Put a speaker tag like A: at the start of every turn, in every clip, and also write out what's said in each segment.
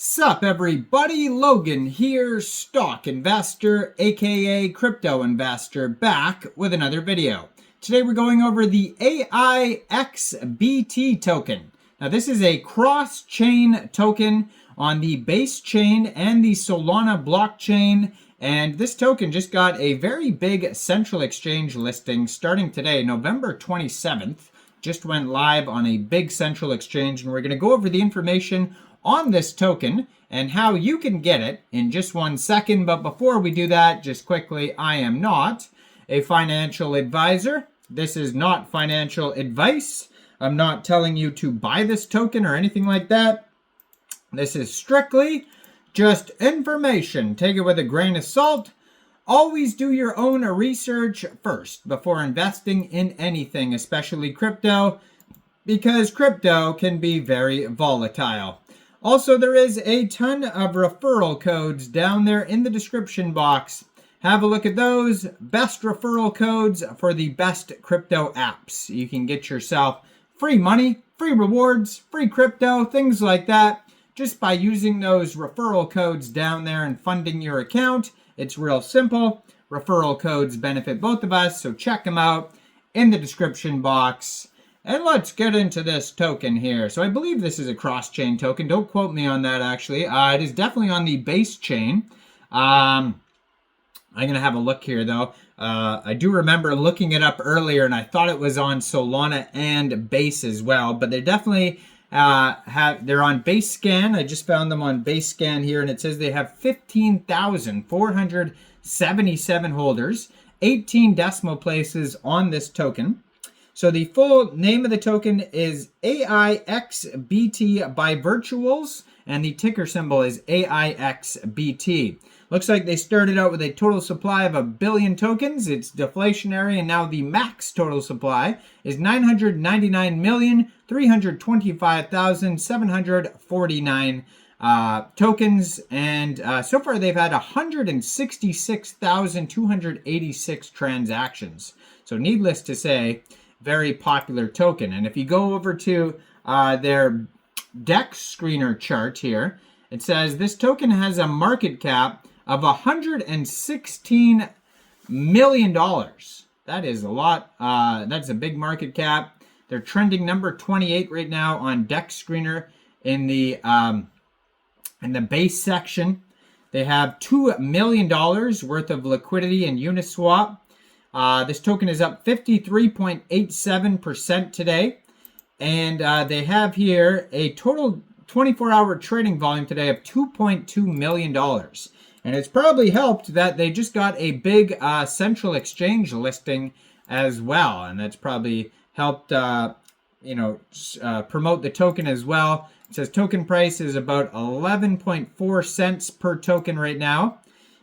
A: Sup everybody, Logan here, stock investor, aka crypto investor, back with another video. Today we're going over the Aixbt token. Now this is a cross-chain token on the base chain and the Solana blockchain, and this token just got a very big central exchange listing starting today, November 27th. Just went live on a big central exchange, and we're going to go over the information on this token and how you can get it in just 1 second. But before we do that, just quickly, I am not a financial advisor. This is not financial advice. I'm not telling you to buy this token or anything like that. This is strictly just information. Take it with a grain of salt. Always do your own research first before investing in anything, especially crypto, because crypto can be very volatile. Also, there is a ton of referral codes down there in the description box. Have a look at those. Best referral codes for the best crypto apps. You can get yourself free money, free rewards, free crypto, things like that, just by using those referral codes down there and funding your account. It's real simple. Referral codes benefit both of us, so check them out in the description box. And let's get into this token here. So I believe this is a cross-chain token. Don't quote me on that, actually. It is definitely on the base chain. I'm going to have a look here, though. I do remember looking it up earlier, and I thought it was on Solana and Base as well. But they definitely they're on Base Scan. I just found them on Base Scan here, and it says they have 15,477 holders, 18 decimal places on this token. So the full name of the token is AIXBT by Virtuals, and the ticker symbol is AIXBT. Looks like they started out with a total supply of 1 billion tokens. It's deflationary, and now the max total supply is 999,325,749 tokens, and so far they've had 166,286 transactions. So needless to say, very popular token. And if you go over to their DEX screener chart here, it says this token has a market cap of $116 million. That is a lot. That's a big market cap. They're trending number 28 right now on DEX screener in the base section. They have $2 million worth of liquidity in Uniswap. This token is up 53.87% today. And they have here a total 24-hour trading volume today of $2.2 million. And it's probably helped that they just got a big central exchange listing as well. And that's probably helped, promote the token as well. It says token price is about 11.4 cents per token right now.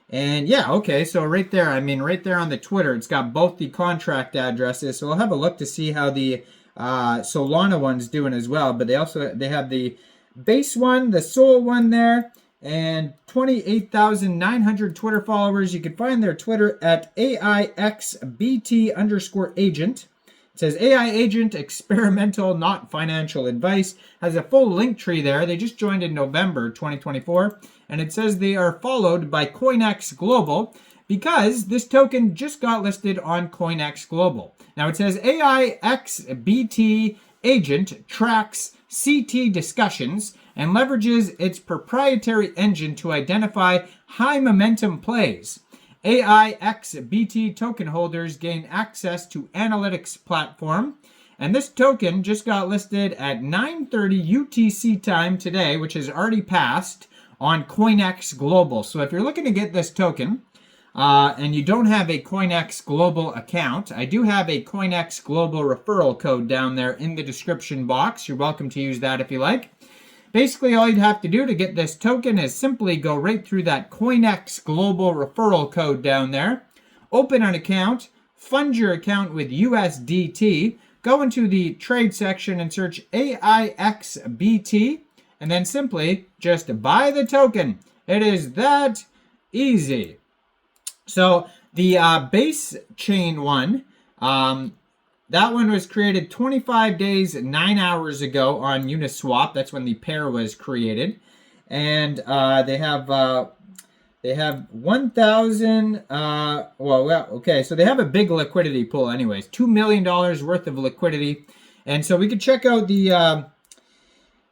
A: And yeah, okay, so right there, right there on the Twitter, it's got both the contract addresses. So we'll have a look to see how the Solana one's doing as well. But they have the base one, the Sol one there, and 28,900 Twitter followers. You can find their Twitter at AIXBT_agent. It says AI agent, experimental, not financial advice. Has a full link tree there. They just joined in November 2024. And it says they are followed by Coinex Global because this token just got listed on Coinex Global. Now it says AIXBT agent tracks CT discussions and leverages its proprietary engine to identify high momentum plays. AIXBT token holders gain access to analytics platform. And this token just got listed at 9:30 UTC time today, which has already passed on Coinex Global. So if you're looking to get this token and you don't have a Coinex Global account, I do have a Coinex Global referral code down there in the description box. You're welcome to use that if you like. Basically, all you'd have to do to get this token is simply go right through that Coinex Global referral code down there, open an account, fund your account with USDT, go into the trade section and search AIXBT, and then simply just buy the token. It is that easy. So the base chain one, that one was created 25 days, 9 hours ago on Uniswap. That's when the pair was created. and they have 1,000. Okay, so they have a big liquidity pool, anyways, $2 million worth of liquidity, and so we could check out the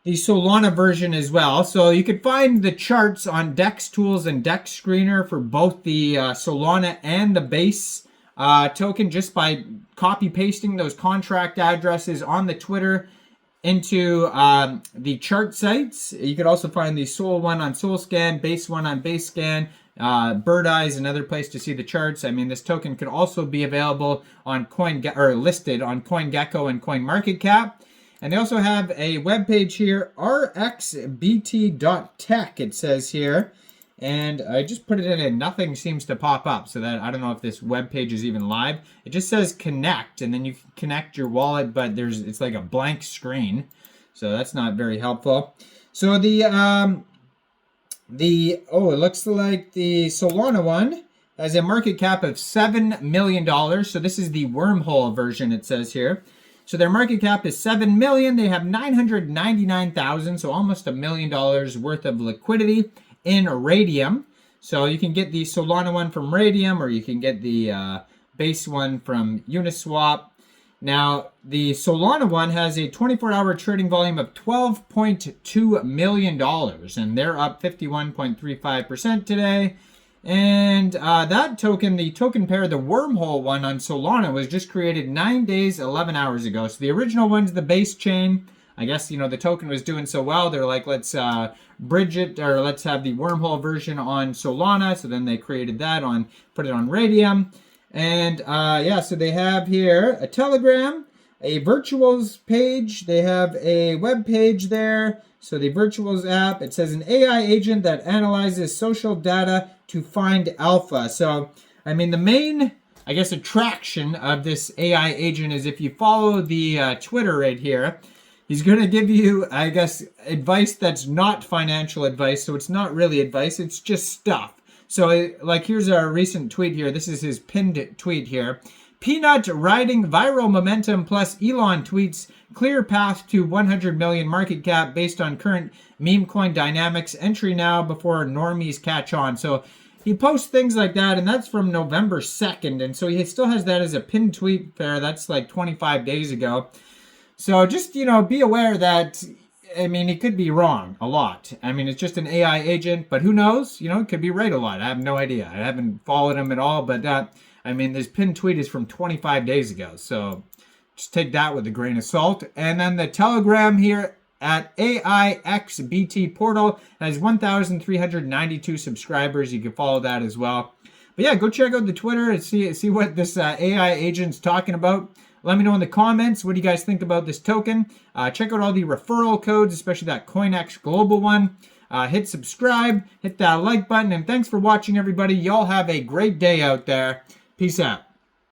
A: Solana version as well. So you could find the charts on DEX Tools and DEX Screener for both the Solana and the base token just by copy pasting those contract addresses on the Twitter into the chart sites. You could also find the Sol one on SolScan, base one on BaseScan. Bird Eye is another place to see the charts. I mean, this token could also be available on listed on CoinGecko and CoinMarketCap. And they also have a web page here, rxbt.tech, it says here. And I just put it in and nothing seems to pop up. So that I don't know if this web page is even live. It just says connect, and then you can connect your wallet, but it's like a blank screen. So that's not very helpful. So it looks like the Solana one has a market cap of $7 million. So this is the wormhole version, it says here. So their market cap is $7 million. They have 999,000, so almost $1 million worth of liquidity in Radium. So you can get the Solana one from Radium, or you can get the base one from Uniswap. Now, the Solana one has a 24-hour trading volume of $12.2 million, and they're up 51.35% today. And that token, the token pair, the wormhole one on Solana, was just created 9 days, 11 hours ago. So the original one's the base chain. I guess, the token was doing so well, they're like, let's bridge it, or let's have the wormhole version on Solana. So then they created that put it on Radium. And so they have here a Telegram, a Virtuals page. They have a web page there. So the Virtuals app, it says an AI agent that analyzes social data to find alpha. So, I mean, the main, attraction of this AI agent is if you follow the Twitter right here, he's going to give you, advice that's not financial advice. So it's not really advice, it's just stuff. So, here's our recent tweet here. This is his pinned tweet here. Peanut riding viral momentum plus Elon tweets clear path to 100 million market cap based on current meme coin dynamics. Entry now before normies catch on. So he posts things like that, and that's from November 2nd. And so he still has that as a pinned tweet there. That's like 25 days ago. So just, be aware that, he could be wrong a lot. It's just an AI agent, but who knows? It could be right a lot. I have no idea. I haven't followed him at all, but this pinned tweet is from 25 days ago. So just take that with a grain of salt. And then the Telegram here at AIXBT portal has 1,392 subscribers. You can follow that as well. But yeah, go check out the Twitter and see what this AI agent's talking about. Let me know in the comments, what do you guys think about this token? Check out all the referral codes, especially that Coinex Global one. Hit subscribe, hit that like button, and thanks for watching, everybody. Y'all have a great day out there. Peace out.